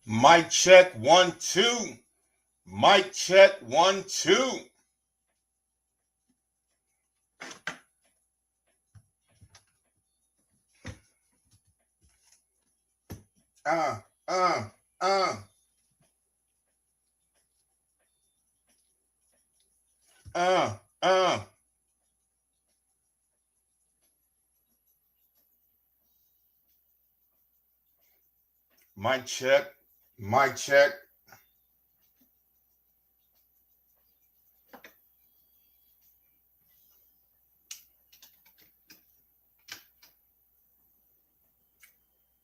Mic check 1 2. Mic check 1 2. Uh, uh, uh, uh, uh. Mic check. Mic check.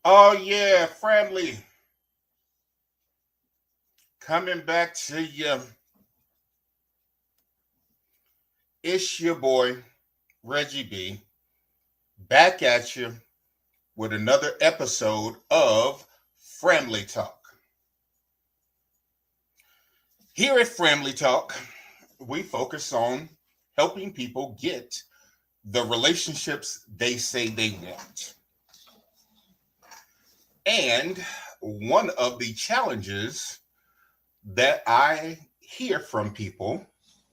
Oh yeah, family. Coming back to you. It's your boy, Reggie B. Back at you with another episode of Family Talk. Here at Family Talk, we focus on helping people get the relationships they say they want. And one of the challenges that I hear from people,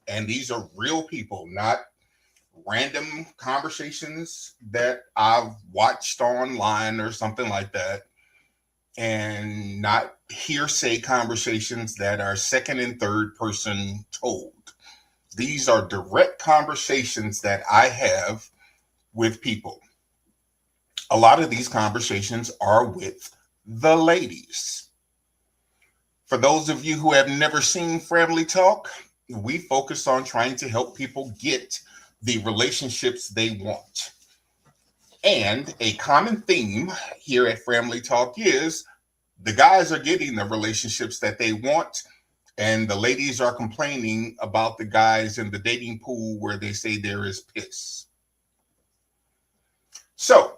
and these are real people, not random conversations that I've watched online or something like that, and not hearsay conversations that are second and third person told. These are direct conversations that I have with people. A lot of these conversations are with the ladies. For those of you who have never seen Family Talk, we focus on trying to help people get the relationships they want. And a common theme here at Family Talk is the guys are getting the relationships that they want, and the ladies are complaining about the guys in the dating pool where they say there is piss. So,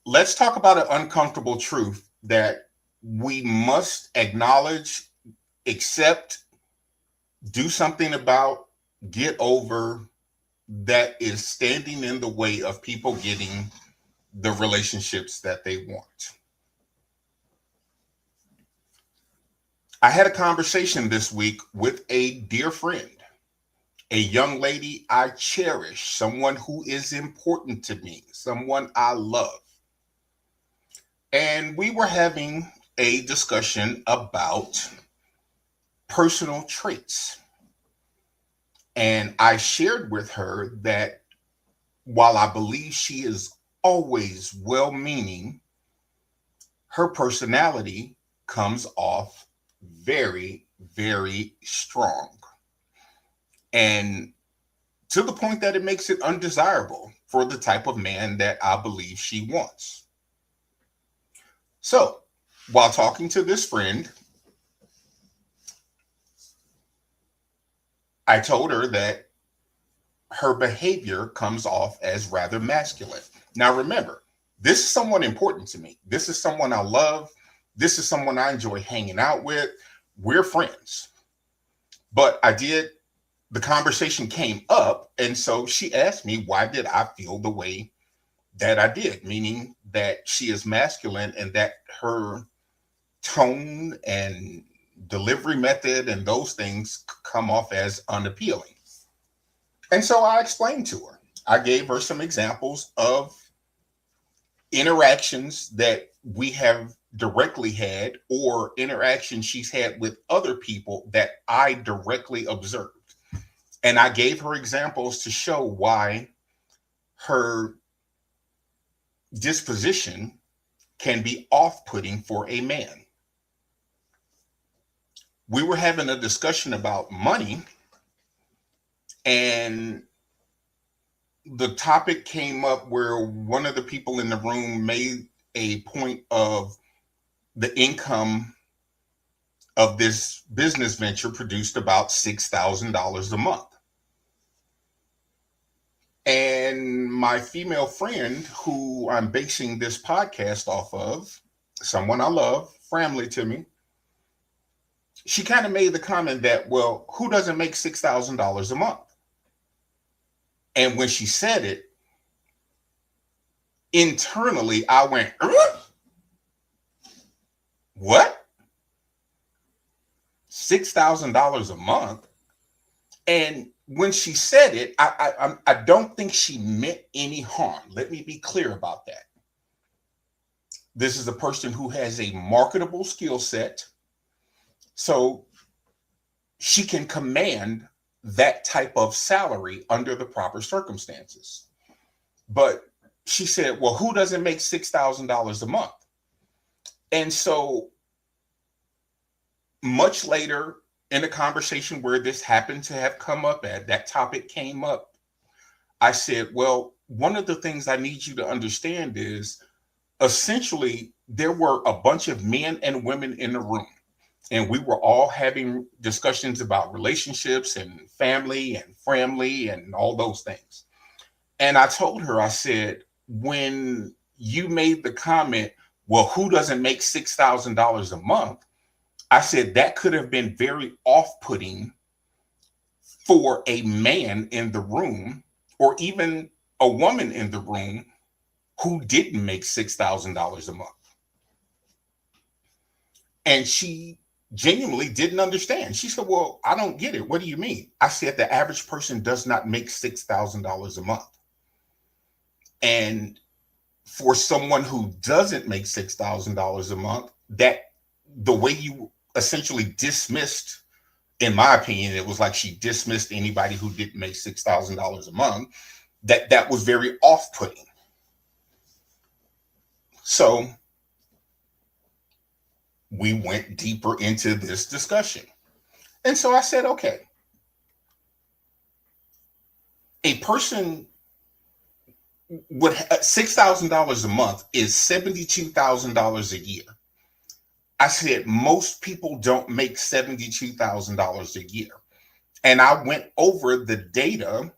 let's talk about an uncomfortable truth that we must acknowledge, accept, do something about, get over, that is standing in the way of people getting the relationships that they want. I had a conversation this week with a dear friend, a young lady I cherish, someone who is important to me, someone I love. And we were having a discussion about personal traits. And I shared with her that while I believe she is always well meaning, her personality comes off very, very strong. And to the point that it makes it undesirable for the type of man that I believe she wants. So, while talking to this friend, I told her that her behavior comes off as rather masculine. Now, remember, this is someone important to me. This is someone I love. This is someone I enjoy hanging out with. We're friends. But the conversation came up. And so she asked me, why did I feel the way that I did? Meaning that she is masculine and that her tone and delivery method and those things come off as unappealing. And so I explained to her. I gave her some examples of interactions that we have directly had or interactions she's had with other people that I directly observed. And I gave her examples to show why her disposition can be off putting for a man. We were having a discussion about money, and the topic came up where one of the people in the room made a point of the income of this business venture produced about $6,000 a month. And my female friend, who I'm basing this podcast off of, someone I love, family to me, she kind of made the comment that, well, who doesn't make $6,000 a month? And when she said it, internally, I went, what? $6,000 a month. And when she said it, I don't think she meant any harm. Let me be clear about that. This is a person who has a marketable skill set, so she can command that type of salary under the proper circumstances. But she said, well, who doesn't make $6,000 a month? And so much later in a conversation where this happened to have come up, at that topic came up, I said, well, one of the things I need you to understand is essentially there were a bunch of men and women in the room, and we were all having discussions about relationships and family and all those things. And I told her, I said, when you made the comment, well, who doesn't make $6,000 a month? I said that could have been very off-putting for a man in the room, or even a woman in the room who didn't make $6,000 a month. And she genuinely didn't understand. She said, well, I don't get it. What do you mean? I said the average person does not make $6,000 a month. And for someone who doesn't make $6,000 a month, that the way you essentially dismissed, in my opinion, it was like she dismissed anybody who didn't make $6,000 a month, that was very off-putting. So we went deeper into this discussion. And so I said, okay, a person with $6,000 a month is $72,000 a year. I said, most people don't make $72,000 a year. And I went over the data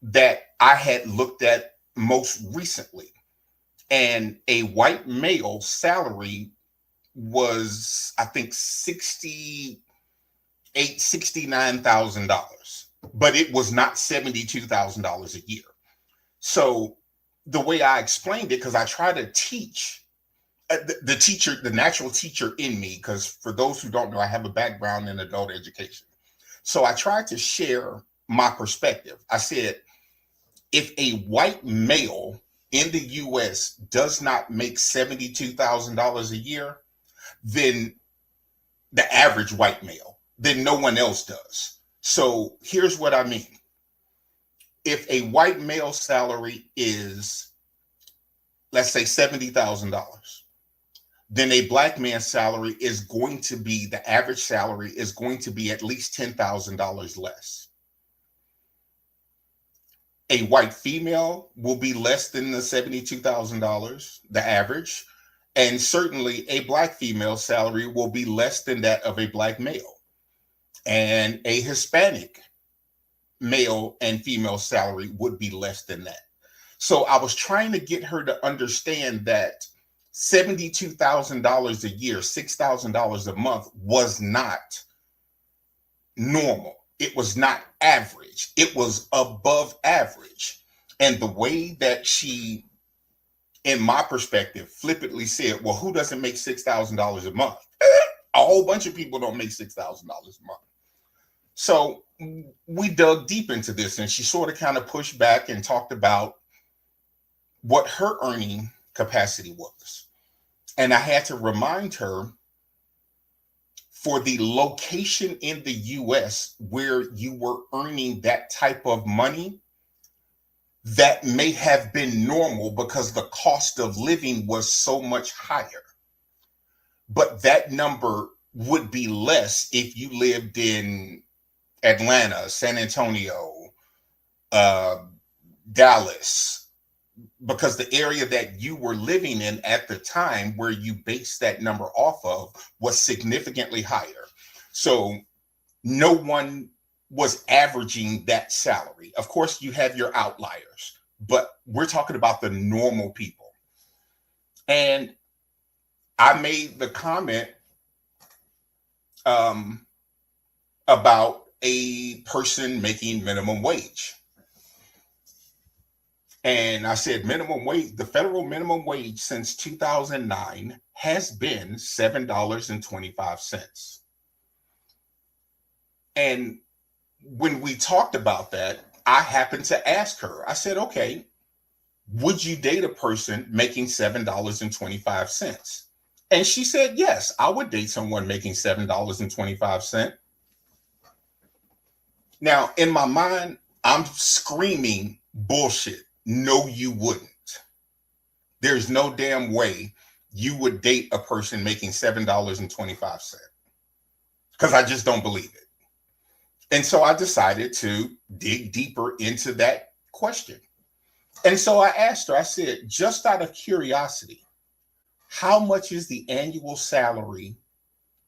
that I had looked at most recently. And a white male salary was, I think, $69,000, but it was not $72,000 a year. So the way I explained it, because I try to teach the teacher, the natural teacher in me, because for those who don't know, I have a background in adult education. So I tried to share my perspective. I said, if a white male in the US does not make $72,000 a year, then the average white male, then no one else does. So here's what I mean. If a white male salary is, let's say, $70,000, then a black man's salary is going to be, the average salary is going to be at least $10,000 less. A white female will be less than the $72,000, the average. And certainly a black female salary will be less than that of a black male. And a Hispanic male and female salary would be less than that. So I was trying to get her to understand that $72,000 a year, $6,000 a month was not normal. It was not average. It was above average. And the way that she, in my perspective, flippantly said, well, who doesn't make $6,000 a month? A whole bunch of people don't make $6,000 a month. So we dug deep into this, and she sort of kind of pushed back and talked about what her earning capacity was. And I had to remind her, for the location in the US where you were earning that type of money, that may have been normal because the cost of living was so much higher. But that number would be less if you lived in Atlanta, San Antonio, Dallas, because the area that you were living in at the time where you based that number off of was significantly higher. So no one was averaging that salary. Of course, you have your outliers, but we're talking about the normal people. And I made the comment about a person making minimum wage. And I said minimum wage, the federal minimum wage since 2009 has been $7.25. And when we talked about that, I happened to ask her, I said, okay, would you date a person making $7.25? And she said, yes, I would date someone making $7.25. Now, in my mind, I'm screaming bullshit. No, you wouldn't. There's no damn way you would date a person making $7.25 because I just don't believe it. And so I decided to dig deeper into that question. And so I asked her, I said, just out of curiosity, how much is the annual salary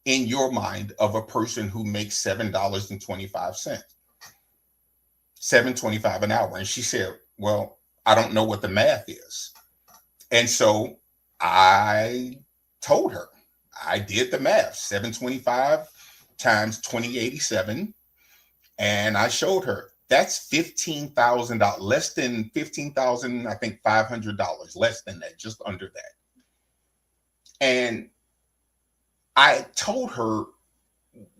in your mind of a person who makes $7.25? $7.25 an hour. And she said, well, I don't know what the math is. And so I told her, I did the math, 725 times 2087. And I showed her that's $15,000, less than 15,000, I think $500, less than that, just under that. And I told her,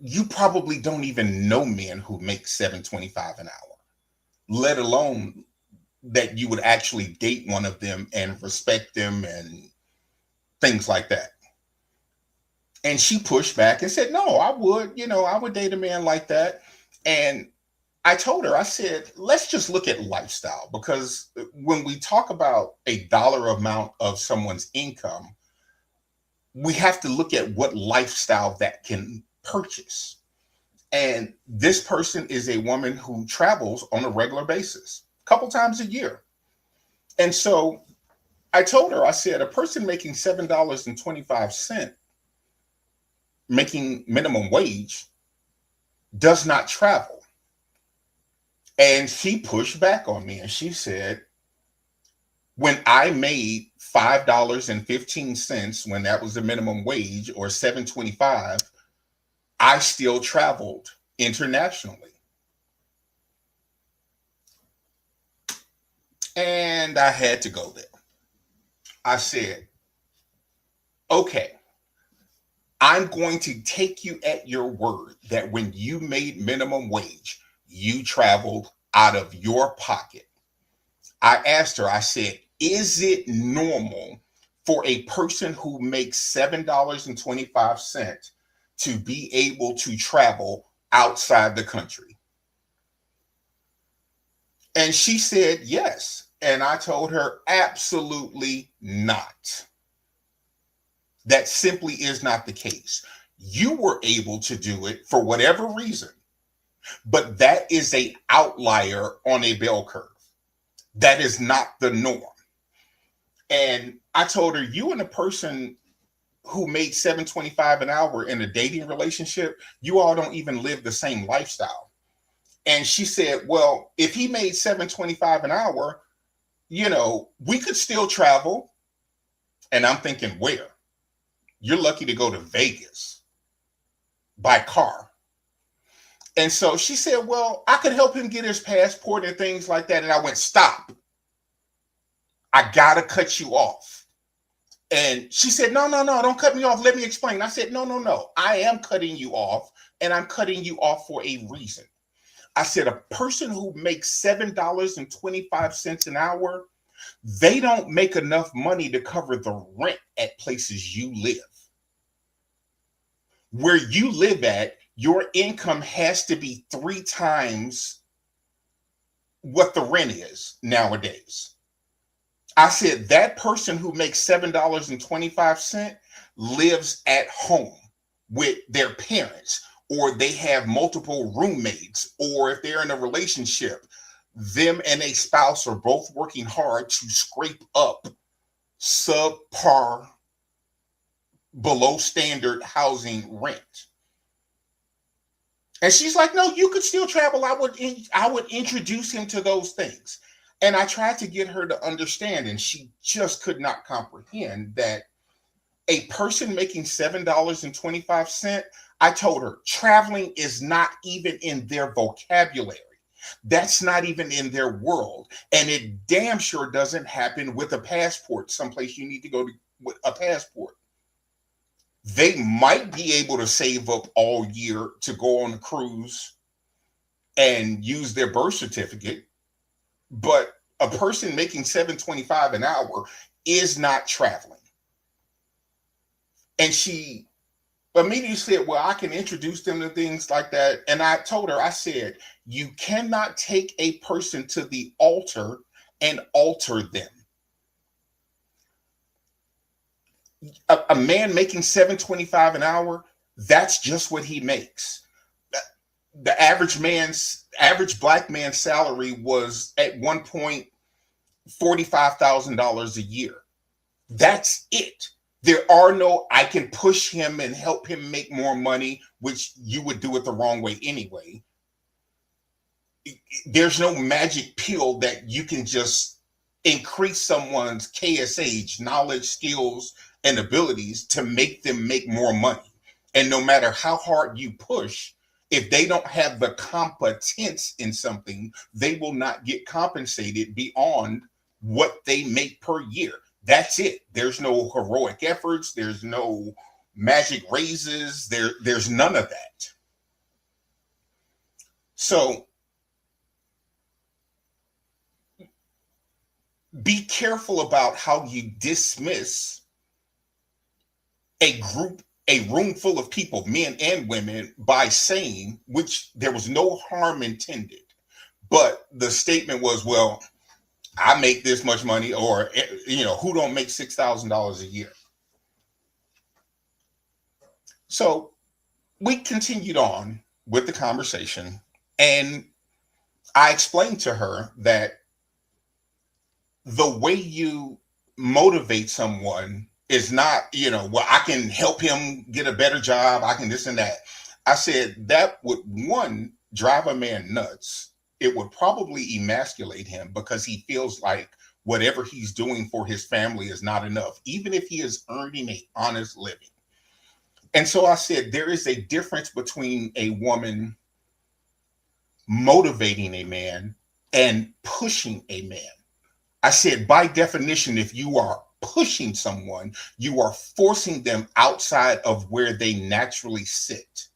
you probably don't even know men who make $7.25 an hour, let alone that you would actually date one of them and respect them and things like that. And she pushed back and said, no, I would date a man like that. And I told her, I said, let's just look at lifestyle, because when we talk about a dollar amount of someone's income, we have to look at what lifestyle that can purchase. And this person is a woman who travels on a regular basis, a couple times a year. And so I told her, I said, a person making $7.25, making minimum wage, does not travel. And she pushed back on me and she said, when I made $5.15, when that was the minimum wage, or $7.25, I still traveled internationally. And I had to go there. I said, okay, I'm going to take you at your word that when you made minimum wage, you traveled out of your pocket. I asked her, I said, is it normal for a person who makes $7.25 to be able to travel outside the country? And she said, yes. And I told her, absolutely not. That simply is not the case. You were able to do it for whatever reason, but that is an outlier on a bell curve. That is not the norm. And I told her, you and a person who made $7.25 an hour in a dating relationship, you all don't even live the same lifestyle. And she said, well, if he made $7.25 an hour, we could still travel. And I'm thinking, where? You're lucky to go to Vegas by car. And so she said, well, I could help him get his passport and things like that. And I went, stop. I got to cut you off. And she said, no, don't cut me off. Let me explain. I said, no. I am cutting you off, and I'm cutting you off for a reason. I said, a person who makes $7.25 an hour, they don't make enough money to cover the rent at places you live. Where you live at, your income has to be 3 times what the rent is nowadays. I said, that person who makes $7.25 lives at home with their parents, or they have multiple roommates, or if they're in a relationship, them and a spouse are both working hard to scrape up subpar, below standard housing rent. And she's like, no, you could still travel. I would introduce him to those things. And I tried to get her to understand, and she just could not comprehend that a person making $7.25, I told her, traveling is not even in their vocabulary. That's not even in their world. And it damn sure doesn't happen with a passport, someplace you need to go to with a passport. They might be able to save up all year to go on a cruise and use their birth certificate, but a person making 725 an hour is not traveling. And she immediately said, well, I can introduce them to things like that. And I told her, I said, you cannot take a person to the altar and alter them. A man making 725 an hour, that's just what he makes. The average black man's salary was at one point $45,000 a year. That's it. There are no, I can push him and help him make more money, which you would do it the wrong way anyway. There's no magic pill that you can just increase someone's KSH, knowledge, skills, and abilities to make them make more money. And no matter how hard you push, if they don't have the competence in something, they will not get compensated beyond what they make per year. That's it. There's no heroic efforts. There's no magic raises. There's none of that. So be careful about how you dismiss a room full of people, men and women, by saying, which there was no harm intended, but the statement was, well, I make this much money, or, who don't make $6,000 a year? So we continued on with the conversation, and I explained to her that the way you motivate someone is not, well, I can help him get a better job. I can this and that. I said that would, one, drive a man nuts. It would probably emasculate him because he feels like whatever he's doing for his family is not enough, even if he is earning an honest living. And so I said, there is a difference between a woman motivating a man and pushing a man. I said, by definition, if you are pushing someone, you are forcing them outside of where they naturally sit.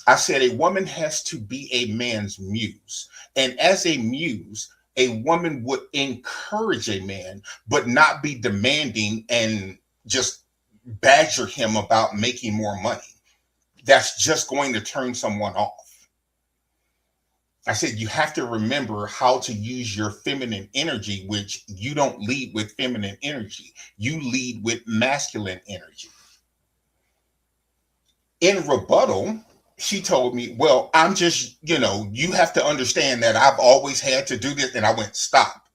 I said, a woman has to be a man's muse. And as a muse, a woman would encourage a man, but not be demanding and just badger him about making more money. That's just going to turn someone off. I said, you have to remember how to use your feminine energy, which you don't lead with feminine energy. You lead with masculine energy. In rebuttal, she told me, well, I'm just, you have to understand that I've always had to do this. And I went, stop.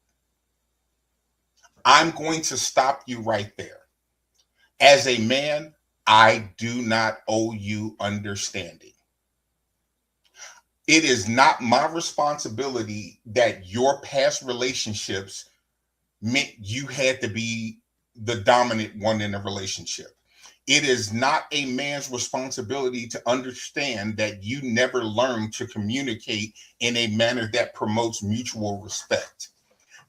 I'm going to stop you right there. As a man, I do not owe you understanding. It is not my responsibility that your past relationships meant you had to be the dominant one in a relationship. It is not a man's responsibility to understand that you never learned to communicate in a manner that promotes mutual respect.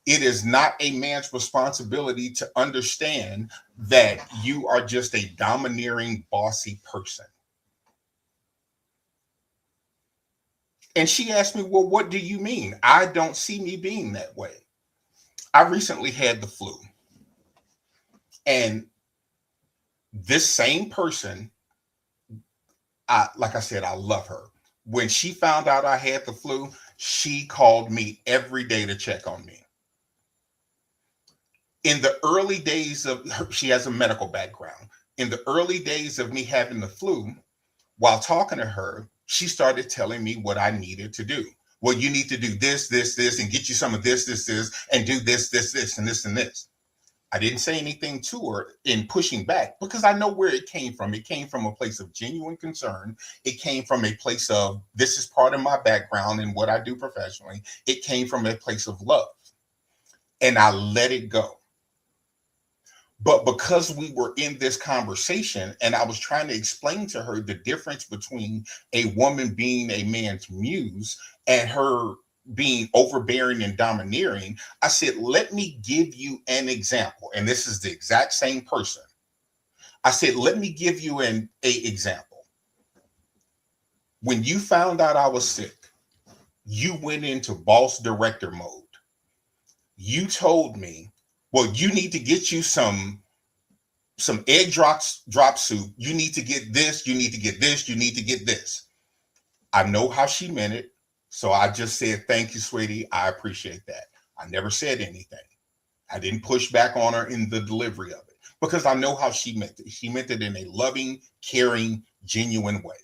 It is not a man's responsibility to understand that you are just a domineering, bossy person. And she asked me, well, what do you mean? I don't see me being that way. I recently had the flu. And this same person, like I said, I love her. When she found out I had the flu, she called me every day to check on me. In the early days of her, she has a medical background. In the early days of me having the flu, while talking to her, she started telling me what I needed to do. Well, you need to do this, this, this, and get you some of this, this, and do this, this, this, and this, and this. I didn't say anything to her in pushing back because I know where it came from. It came from a place of genuine concern. It came from a place of, this is part of my background and what I do professionally. It came from a place of love. And I let it go. But because we were in this conversation and I was trying to explain to her the difference between a woman being a man's muse and her being overbearing and domineering, I said, let me give you an example. And this is the exact same person. I said, let me give you an example. When you found out I was sick, you went into boss director mode. You told me, well, you need to get you some egg drop soup. You need to get this, you need to get this, you need to get this. I know how she meant it. So I just said, thank you, sweetie. I appreciate that. I never said anything. I didn't push back on her in the delivery of it because I know how she meant it. She meant it in a loving, caring, genuine way.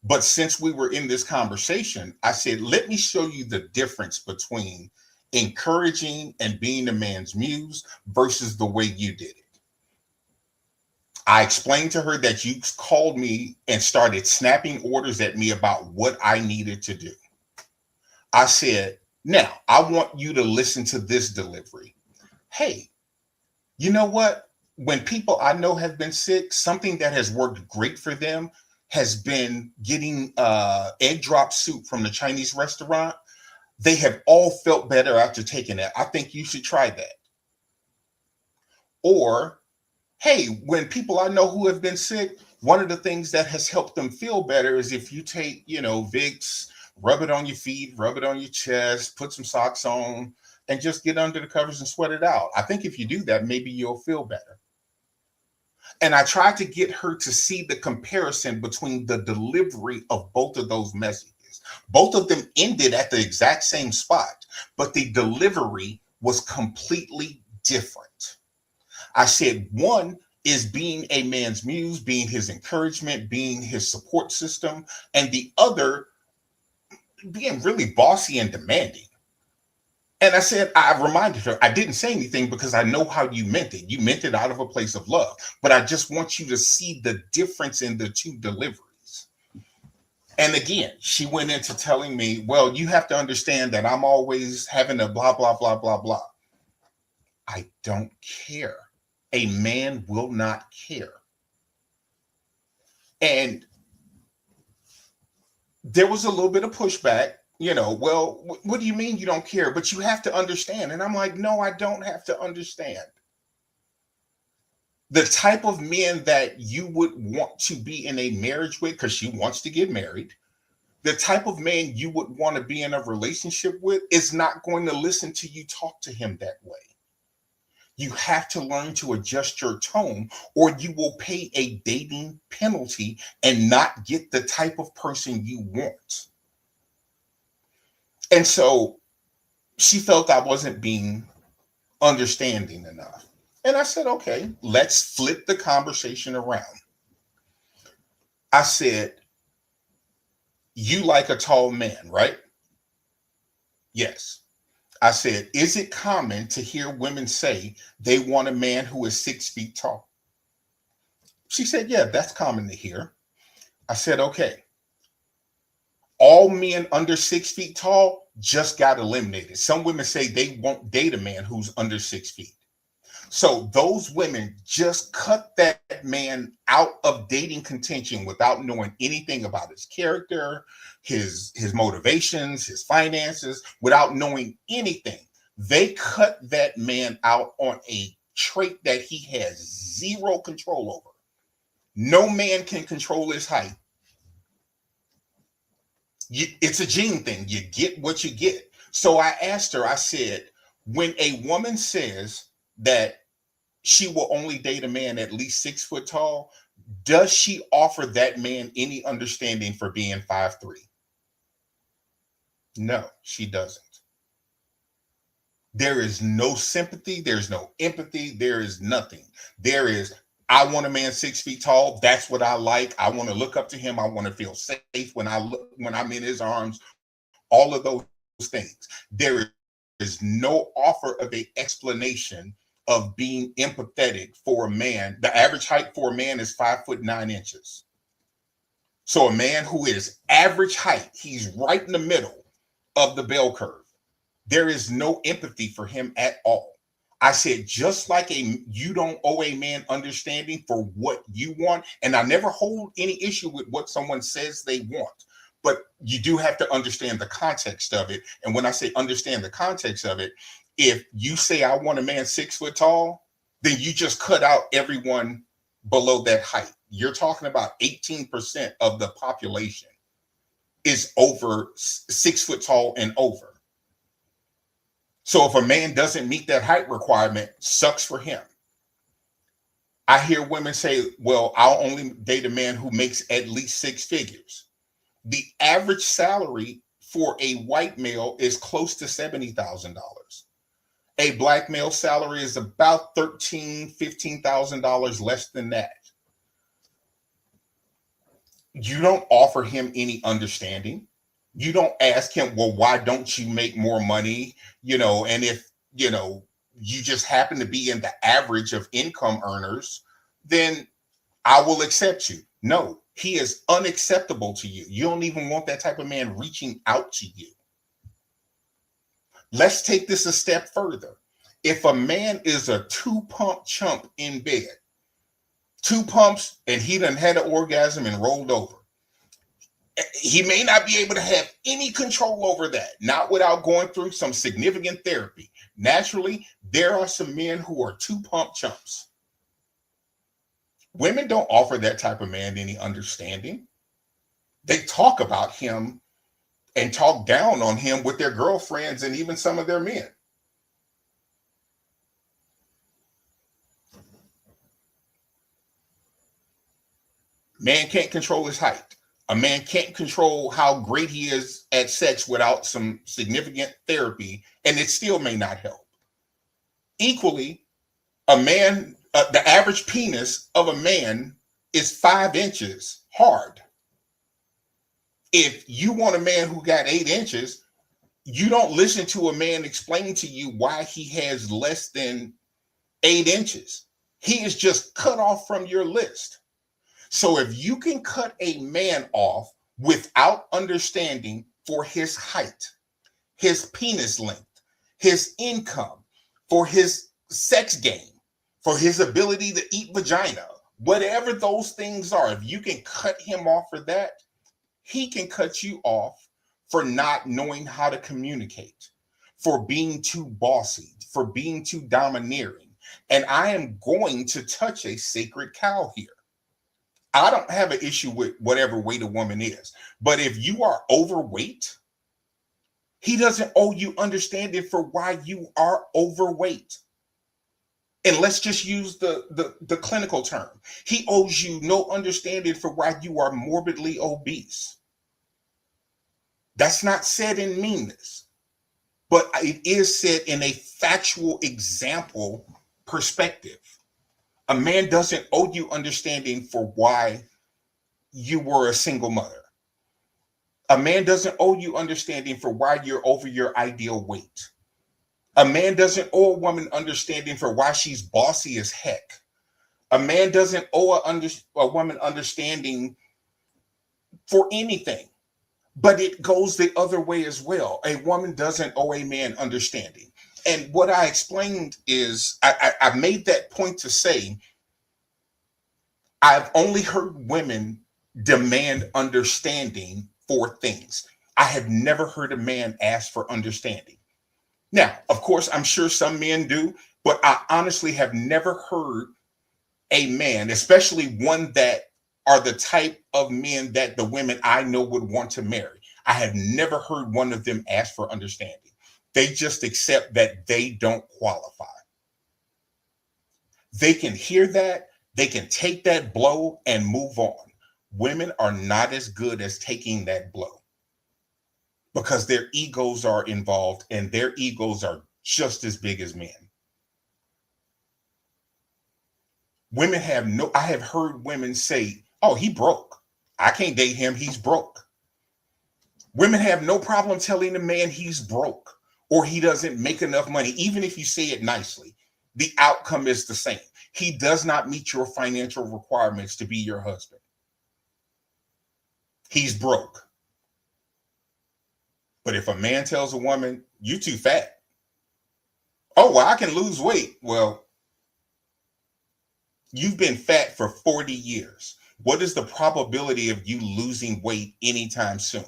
But since we were in this conversation, I said, let me show you the difference between encouraging and being a man's muse versus the way you did it. I explained to her that you called me and started snapping orders at me about what I needed to do. I said, now I want you to listen to this delivery. Hey, you know what? When people I know have been sick, something that has worked great for them has been getting egg drop soup from the Chinese restaurant. They have all felt better after taking that. I think you should try that. Or, hey, when people I know who have been sick, one of the things that has helped them feel better is if you take, Vicks, rub it on your feet, rub it on your chest, put some socks on, and just get under the covers and sweat it out. I think if you do that, maybe you'll feel better. And I tried to get her to see the comparison between the delivery of both of those messages. Both of them ended at the exact same spot, but the delivery was completely different. I said one is being a man's muse, being his encouragement, being his support system, and the other being really bossy and demanding. And I said, I reminded her, I didn't say anything because I know how you meant it. You meant it out of a place of love, but I just want you to see the difference in the two deliveries. And again, she went into telling me, well, you have to understand that I'm always having a blah, blah, blah, blah, blah. I don't care. A man will not care. And there was a little bit of pushback. Well, what do you mean you don't care? But you have to understand. And I'm like, no, I don't have to understand. The type of men that you would want to be in a marriage with, because she wants to get married, the type of man you would want to be in a relationship with is not going to listen to you talk to him that way. You have to learn to adjust your tone, or you will pay a dating penalty and not get the type of person you want. And so she felt I wasn't being understanding enough. And I said, okay, let's flip the conversation around. I said, you like a tall man, right? Yes. I said, is it common to hear women say they want a man who is 6 feet tall? She said, yeah, that's common to hear. I said, okay. All men under 6 feet tall just got eliminated. Some women say they won't date a man who's under 6 feet. So those women just cut that man out of dating contention without knowing anything about his character, his motivations, his finances, without knowing anything. They cut that man out on a trait that he has zero control over. No man can control his height. It's a gene thing. You get what you get. So I asked her, I said, when a woman says that she will only date a man at least 6 foot tall, does she offer that man any understanding for being 5'3"? No, she doesn't. There is no sympathy. There's no empathy. There is nothing. There is, I want a man 6 feet tall. That's what I like. I want to look up to him. I want to feel safe when I'm in his arms. All of those things. There is no offer of an explanation of being empathetic for a man. The average height for a man is 5'9". So a man who is average height, he's right in the middle of the bell curve. There is no empathy for him at all. I said, just like you don't owe a man understanding for what you want. And I never hold any issue with what someone says they want, but you do have to understand the context of it. And when I say understand the context of it, if you say I want a man 6 foot tall, then you just cut out everyone below that height. You're talking about 18% of the population. is over 6 foot tall and over. So if a man doesn't meet that height requirement, sucks for him. I hear women say, well, I'll only date a man who makes at least 6 figures. The average salary for a white male is close to $70,000. A black male salary is about $13,000, $15,000 less than that. You don't offer him any understanding. You don't ask him, well, why don't you make more money? And if, you just happen to be in the average of income earners, then I will accept you. No, he is unacceptable to you. You don't even want that type of man reaching out to you. Let's take this a step further. If a man is a 2-pump chump in bed, 2 pumps and he done had an orgasm and rolled over, he may not be able to have any control over that, not without going through some significant therapy. Naturally, there are some men who are 2-pump chumps. Women don't offer that type of man any understanding. They talk about him and talk down on him with their girlfriends and even some of their men. Man can't control his height. A man can't control how great he is at sex without some significant therapy, and it still may not help. Equally, the average penis of a man is 5 inches hard. If you want a man who got 8 inches, you don't listen to a man explain to you why he has less than 8 inches. He is just cut off from your list. So if you can cut a man off without understanding for his height, his penis length, his income, for his sex game, for his ability to eat vagina, whatever those things are, if you can cut him off for that, he can cut you off for not knowing how to communicate, for being too bossy, for being too domineering. And I am going to touch a sacred cow here. I don't have an issue with whatever weight a woman is, but if you are overweight, he doesn't owe you understanding for why you are overweight. And let's just use the clinical term. He owes you no understanding for why you are morbidly obese. That's not said in meanness, but it is said in a factual example perspective. A man doesn't owe you understanding for why you were a single mother. A man doesn't owe you understanding for why you're over your ideal weight. A man doesn't owe a woman understanding for why she's bossy as heck. A man doesn't owe a woman understanding for anything, but it goes the other way as well. A woman doesn't owe a man understanding. And what I explained is I made that point to say, I've only heard women demand understanding for things. I have never heard a man ask for understanding. Now, of course, I'm sure some men do, but I honestly have never heard a man, especially one that are the type of men that the women I know would want to marry. I have never heard one of them ask for understanding. They just accept that they don't qualify. They can hear that, they can take that blow and move on. Women are not as good as taking that blow because their egos are involved and their egos are just as big as men. I have heard women say, oh, he broke. I can't date him. He's broke. Women have no problem telling a man he's broke or he doesn't make enough money. Even if you say it nicely, the outcome is the same. He does not meet your financial requirements to be your husband. He's broke. But if a man tells a woman, you too fat. Oh, well, I can lose weight. Well, you've been fat for 40 years. What is the probability of you losing weight anytime soon?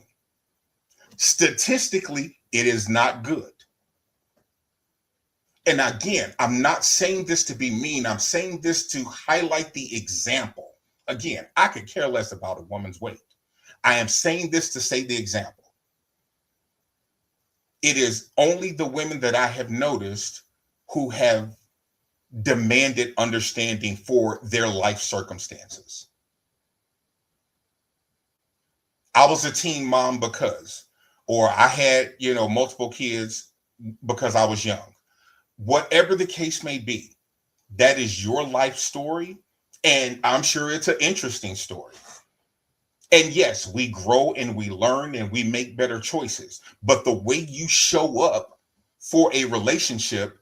Statistically, it is not good. And again, I'm not saying this to be mean. I'm saying this to highlight the example. Again, I could care less about a woman's weight. I am saying this to say the example. It is only the women that I have noticed who have demanded understanding for their life circumstances. I was a teen mom because, or I had, multiple kids because I was young. Whatever the case may be, that is your life story. And I'm sure it's an interesting story. And yes, we grow and we learn and we make better choices. But the way you show up for a relationship,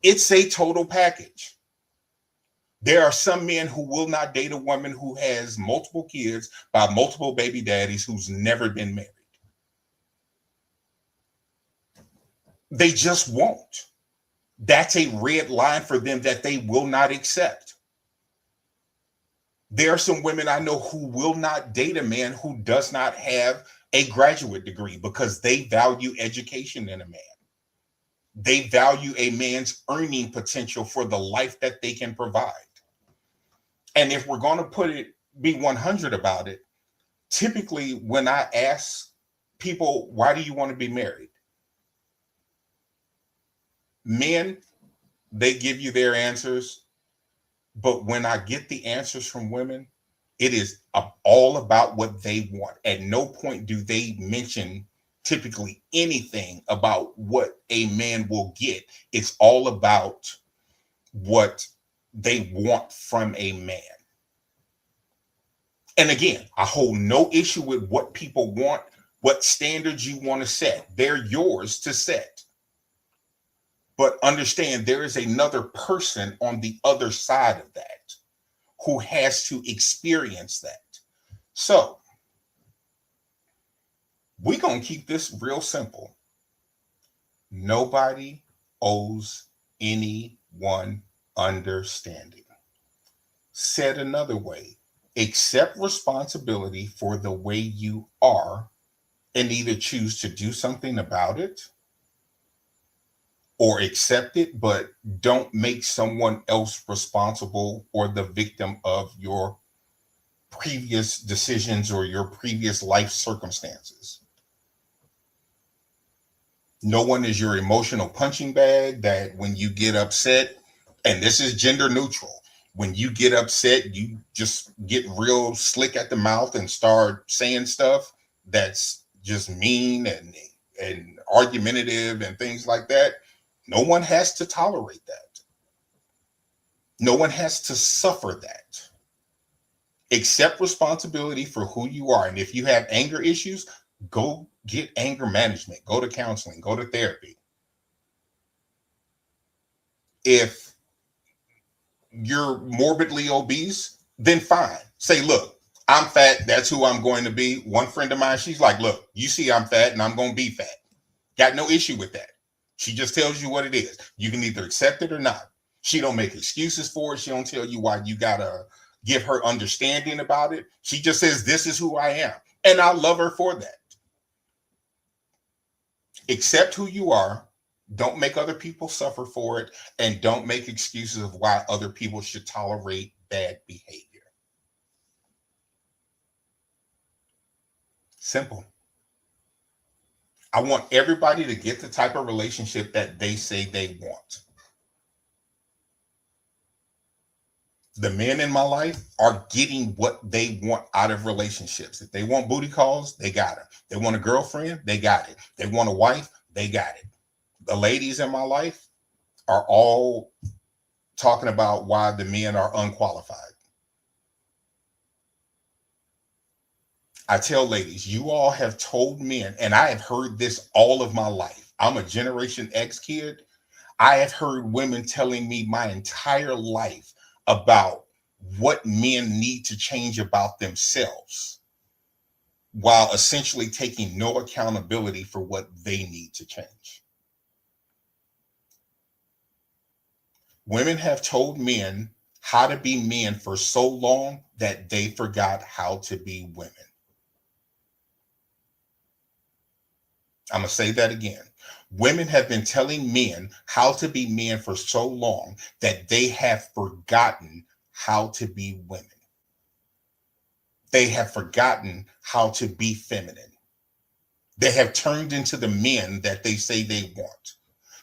it's a total package. There are some men who will not date a woman who has multiple kids by multiple baby daddies who's never been married. They just won't. That's a red line for them that they will not accept. There are some women I know who will not date a man who does not have a graduate degree because they value education in a man. They value a man's earning potential for the life that they can provide. And if we're going to be 100 about it, typically when I ask people, why do you want to be married? Men, they give you their answers. But when I get the answers from women, it is all about what they want. At no point do they mention typically anything about what a man will get. It's all about what they want from a man. And again, I hold no issue with what people want, what standards you want to set. They're yours to set. But understand there is another person on the other side of that who has to experience that. So we're going to keep this real simple. Nobody owes anyone understanding. Said another way, accept responsibility for the way you are and either choose to do something about it or accept it, but don't make someone else responsible or the victim of your previous decisions or your previous life circumstances. No one is your emotional punching bag that when you get upset, and this is gender neutral, when you get upset, you just get real slick at the mouth and start saying stuff that's just mean and argumentative and things like that. No one has to tolerate that. No one has to suffer that. Accept responsibility for who you are. And if you have anger issues, go get anger management, go to counseling, go to therapy. If you're morbidly obese, then fine. Say, look, I'm fat. That's who I'm going to be. One friend of mine, she's like, look, you see I'm fat and I'm going to be fat. Got no issue with that. She just tells you what it is. You can either accept it or not. She don't make excuses for it. She don't tell you why you got to give her understanding about it. She just says, this is who I am. And I love her for that. Accept who you are. Don't make other people suffer for it. And don't make excuses of why other people should tolerate bad behavior. Simple. I want everybody to get the type of relationship that they say they want. The men in my life are getting what they want out of relationships. If they want booty calls, they got it. They want a girlfriend, they got it. They want a wife, they got it. The ladies in my life are all talking about why the men are unqualified. I tell ladies, you all have told men, and I have heard this all of my life. I'm a Generation X kid. I have heard women telling me my entire life about what men need to change about themselves while essentially taking no accountability for what they need to change. Women have told men how to be men for so long that they forgot how to be women. I'm going to say that again. Women have been telling men how to be men for so long that they have forgotten how to be women. They have forgotten how to be feminine. They have turned into the men that they say they want.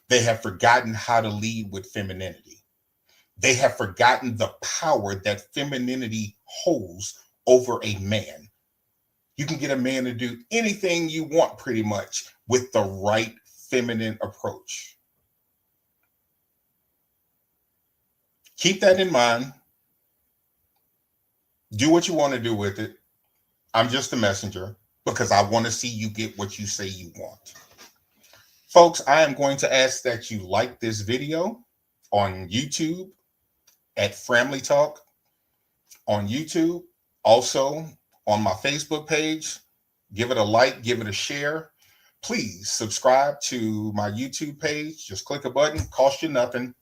They have forgotten how to lead with femininity. They have forgotten the power that femininity holds over a man. You can get a man to do anything you want pretty much with the right feminine approach. Keep that in mind. Do what you want to do with it. I'm just a messenger because I want to see you get what you say you want. Folks, I am going to ask that you like this video on YouTube at Family Talk on YouTube. Also on my Facebook page. Give it a like, give it a share. Please subscribe to my YouTube page. Just click a button, cost you nothing.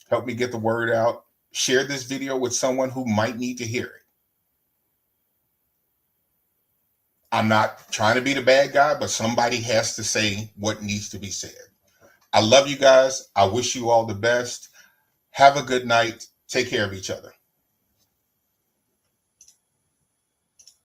Help me get the word out. Share this video with someone who might need to hear it. I'm not trying to be the bad guy, but somebody has to say what needs to be said. I love you guys. I wish you all the best. Have a good night. Take care of each other.